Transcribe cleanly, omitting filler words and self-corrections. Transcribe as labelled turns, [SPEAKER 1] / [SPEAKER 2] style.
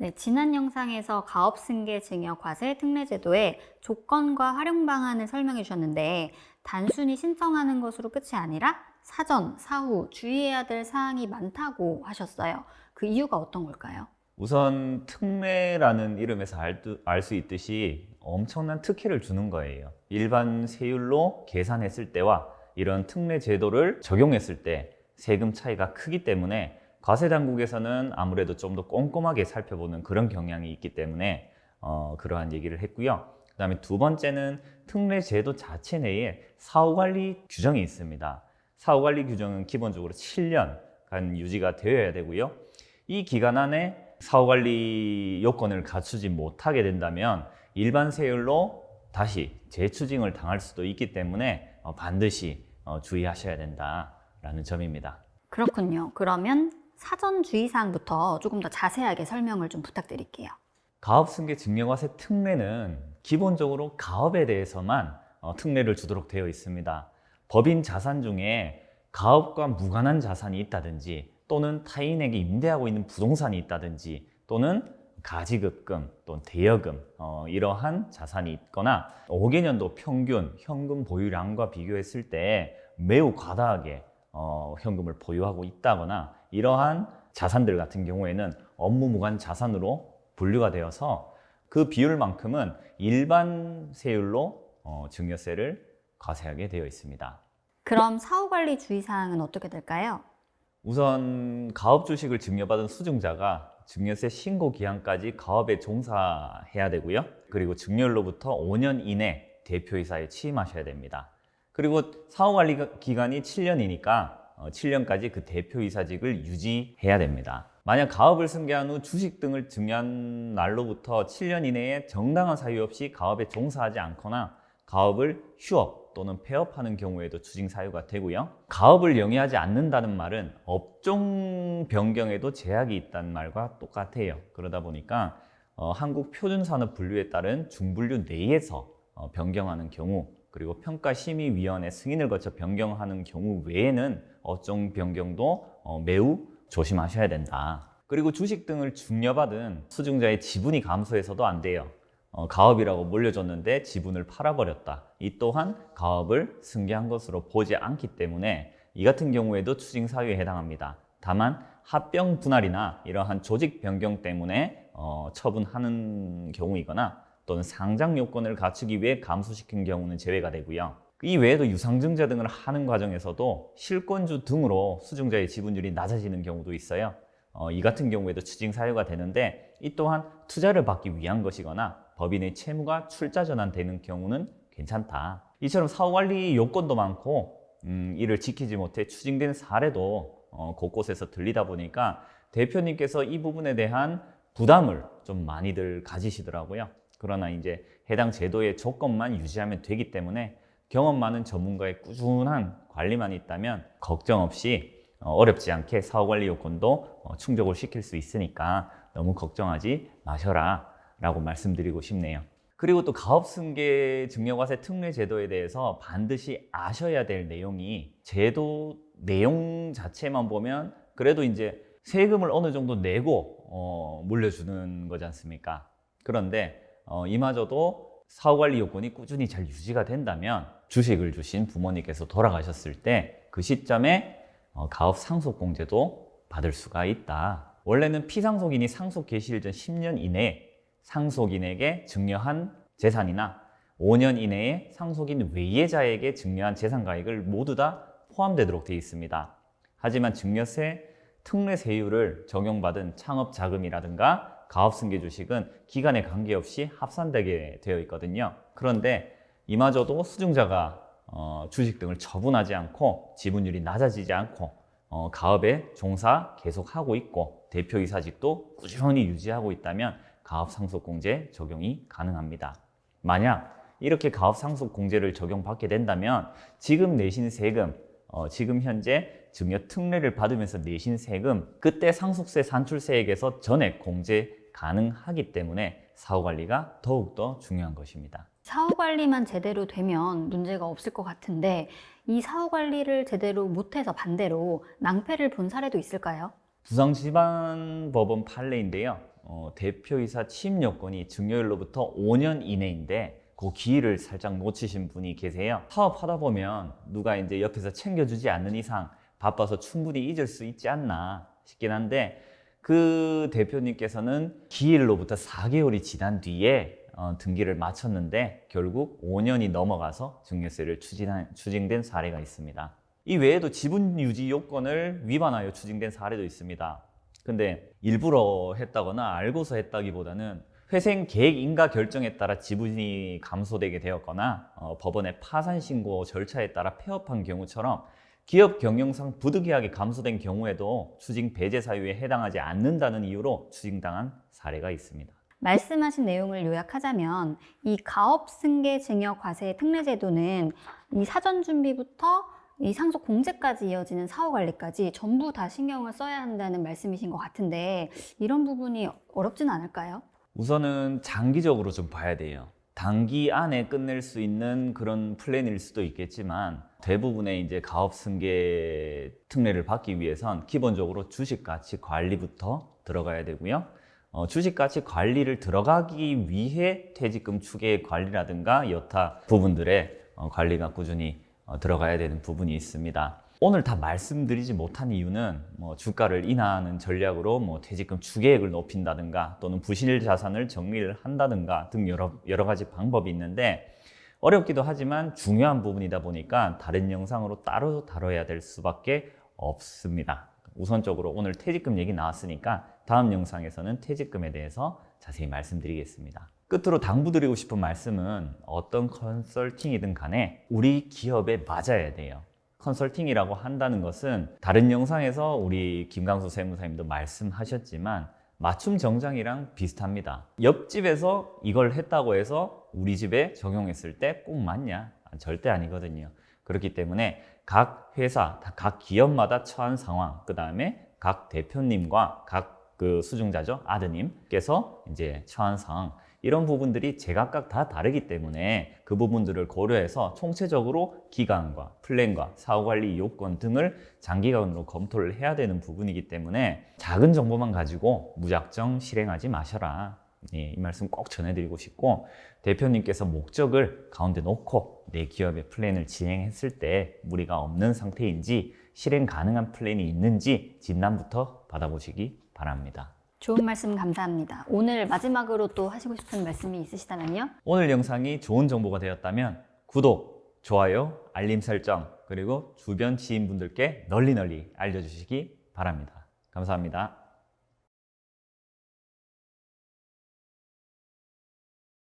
[SPEAKER 1] 네, 지난 영상에서 가업승계 증여 과세 특례제도의 조건과 활용 방안을 설명해 주셨는데 단순히 신청하는 것으로 끝이 아니라 사전, 사후 주의해야 될 사항이 많다고 하셨어요. 그 이유가 어떤 걸까요?
[SPEAKER 2] 우선 특례라는 이름에서 알 수 있듯이 엄청난 특혜를 주는 거예요. 일반 세율로 계산했을 때와 이런 특례 제도를 적용했을 때 세금 차이가 크기 때문에 과세 당국에서는 아무래도 좀 더 꼼꼼하게 살펴보는 그런 경향이 있기 때문에 그러한 얘기를 했고요. 그다음에 두 번째는 특례 제도 자체 내에 사후관리 규정이 있습니다. 사후관리 규정은 기본적으로 7년간 유지가 되어야 되고요. 이 기간 안에 사후관리 요건을 갖추지 못하게 된다면 일반 세율로 다시 재추징을 당할 수도 있기 때문에 반드시 주의하셔야 된다라는 점입니다.
[SPEAKER 1] 그렇군요. 그러면 사전 주의사항부터 조금 더 자세하게 설명을 좀 부탁드릴게요.
[SPEAKER 2] 가업승계 증여과세 특례는 기본적으로 가업에 대해서만 특례를 주도록 되어 있습니다. 법인 자산 중에 가업과 무관한 자산이 있다든지 또는 타인에게 임대하고 있는 부동산이 있다든지 또는 가지급금 또는 대여금 이러한 자산이 있거나 5개년도 평균 현금 보유량과 비교했을 때 매우 과다하게 현금을 보유하고 있다거나 이러한 자산들 같은 경우에는 업무 무관 자산으로 분류가 되어서 그 비율만큼은 일반 세율로 증여세를 과세하게 되어 있습니다.
[SPEAKER 1] 그럼 사후관리 주의사항은 어떻게 될까요?
[SPEAKER 2] 우선 가업 주식을 증여받은 수증자가 증여세 신고 기한까지 가업에 종사해야 되고요. 그리고 증여일로부터 5년 이내 대표이사에 취임하셔야 됩니다. 그리고 사후관리 기간이 7년이니까 7년까지 그 대표이사직을 유지해야 됩니다. 만약 가업을 승계한 후 주식 등을 증여한 날로부터 7년 이내에 정당한 사유 없이 가업에 종사하지 않거나 가업을 휴업 또는 폐업하는 경우에도 추징 사유가 되고요. 가업을 영위하지 않는다는 말은 업종 변경에도 제약이 있다는 말과 똑같아요. 그러다 보니까 한국 표준산업 분류에 따른 중분류 내에서 변경하는 경우 그리고 평가심의위원회 승인을 거쳐 변경하는 경우 외에는 업종 변경도 매우 조심하셔야 된다. 그리고 주식 등을 증여받은 수증자의 지분이 감소해서도 안 돼요. 가업이라고 물려줬는데 지분을 팔아버렸다. 이 또한 가업을 승계한 것으로 보지 않기 때문에 이 같은 경우에도 추징 사유에 해당합니다. 다만 합병 분할이나 이러한 조직 변경 때문에 처분하는 경우이거나 또는 상장 요건을 갖추기 위해 감소시킨 경우는 제외가 되고요. 이 외에도 유상증자 등을 하는 과정에서도 실권주 등으로 수증자의 지분율이 낮아지는 경우도 있어요. 이 같은 경우에도 추징 사유가 되는데 이 또한 투자를 받기 위한 것이거나 법인의 채무가 출자 전환되는 경우는 괜찮다. 이처럼 사후관리 요건도 많고 이를 지키지 못해 추징된 사례도 곳곳에서 들리다 보니까 대표님께서 이 부분에 대한 부담을 좀 많이들 가지시더라고요. 그러나 이제 해당 제도의 조건만 유지하면 되기 때문에 경험 많은 전문가의 꾸준한 관리만 있다면 걱정 없이 어렵지 않게 사후관리 요건도 충족을 시킬 수 있으니까 너무 걱정하지 마셔라 라고 말씀드리고 싶네요. 그리고 또 가업승계 증여과세 특례 제도에 대해서 반드시 아셔야 될 내용이 제도 내용 자체만 보면 그래도 이제 세금을 어느 정도 내고 물려주는 거지 않습니까? 그런데 이마저도 사후관리 요건이 꾸준히 잘 유지가 된다면 주식을 주신 부모님께서 돌아가셨을 때 그 시점에 가업 상속공제도 받을 수가 있다. 원래는 피상속인이 상속 개시일 전 10년 이내에 상속인에게 증여한 재산이나 5년 이내에 상속인 외예자에게 증여한 재산가액을 모두 다 포함되도록 되어 있습니다. 하지만 증여세 특례 세율을 적용받은 창업자금이라든가 가업승계 주식은 기간에 관계없이 합산되게 되어 있거든요. 그런데 이마저도 수증자가 주식 등을 처분하지 않고 지분율이 낮아지지 않고 가업에 종사 계속하고 있고 대표이사직도 꾸준히 유지하고 있다면 가업상속공제 적용이 가능합니다. 만약 이렇게 가업상속공제를 적용받게 된다면 지금 내신 세금, 지금 현재 증여 특례를 받으면서 내신 세금, 그때 상속세 산출세액에서 전액 공제 가능하기 때문에 사후관리가 더욱더 중요한 것입니다.
[SPEAKER 1] 사후관리만 제대로 되면 문제가 없을 것 같은데 이 사후관리를 제대로 못해서 반대로 낭패를 본 사례도 있을까요?
[SPEAKER 2] 부산지방법원 판례인데요. 대표이사 취임 요건이 증여일로부터 5년 이내인데 그 기회를 살짝 놓치신 분이 계세요. 사업하다 보면 누가 이제 옆에서 챙겨주지 않는 이상 바빠서 충분히 잊을 수 있지 않나 싶긴 한데, 그 대표님께서는 기일로부터 4개월이 지난 뒤에 등기를 마쳤는데 결국 5년이 넘어가서 증여세를 추징된 사례가 있습니다. 이 외에도 지분 유지 요건을 위반하여 추징된 사례도 있습니다. 근데 일부러 했다거나 알고서 했다기보다는 회생 계획 인가 결정에 따라 지분이 감소되게 되었거나 법원의 파산 신고 절차에 따라 폐업한 경우처럼 기업 경영상 부득이하게 감소된 경우에도 추징 배제 사유에 해당하지 않는다는 이유로 추징당한 사례가 있습니다.
[SPEAKER 1] 말씀하신 내용을 요약하자면 이 가업 승계 증여 과세 특례 제도는 이 사전 준비부터 이 상속 공제까지 이어지는 사후 관리까지 전부 다 신경을 써야 한다는 말씀이신 것 같은데, 이런 부분이 어렵진 않을까요?
[SPEAKER 2] 우선은 장기적으로 좀 봐야 돼요. 단기 안에 끝낼 수 있는 그런 플랜일 수도 있겠지만, 대부분의 이제 가업 승계 특례를 받기 위해선 기본적으로 주식 가치 관리부터 들어가야 되고요. 주식 가치 관리를 들어가기 위해 퇴직금 추계 관리라든가 여타 부분들의 관리가 꾸준히 들어가야 되는 부분이 있습니다. 오늘 다 말씀드리지 못한 이유는 주가를 인하하는 전략으로 퇴직금 추계액을 높인다든가 또는 부실 자산을 정리를 한다든가 등 여러 가지 방법이 있는데, 어렵기도 하지만 중요한 부분이다 보니까 다른 영상으로 따로 다뤄야 될 수밖에 없습니다. 우선적으로 오늘 퇴직금 얘기 나왔으니까 다음 영상에서는 퇴직금에 대해서 자세히 말씀드리겠습니다. 끝으로 당부드리고 싶은 말씀은, 어떤 컨설팅이든 간에 우리 기업에 맞아야 돼요. 컨설팅이라고 한다는 것은 다른 영상에서 우리 김강수 세무사님도 말씀하셨지만 맞춤 정장이랑 비슷합니다. 옆집에서 이걸 했다고 해서 우리 집에 적용했을 때 꼭 맞냐? 절대 아니거든요. 그렇기 때문에 각 회사, 각 기업마다 처한 상황, 그 다음에 각 대표님과 각 그 수증자죠, 아드님께서 이제 처한 상황, 이런 부분들이 제각각 다 다르기 때문에 그 부분들을 고려해서 총체적으로 기간과 플랜과 사후관리 요건 등을 장기간으로 검토를 해야 되는 부분이기 때문에 작은 정보만 가지고 무작정 실행하지 마셔라. 이 말씀 꼭 전해드리고 싶고, 대표님께서 목적을 가운데 놓고 내 기업의 플랜을 진행했을 때 무리가 없는 상태인지 실행 가능한 플랜이 있는지 진단부터 받아보시기 바랍니다.
[SPEAKER 1] 좋은 말씀 감사합니다. 오늘 마지막으로 또 하시고 싶은 말씀이 있으시다면요?
[SPEAKER 2] 오늘 영상이 좋은 정보가 되었다면 구독, 좋아요, 알림 설정, 그리고 주변 지인분들께 널리 알려주시기 바랍니다. 감사합니다.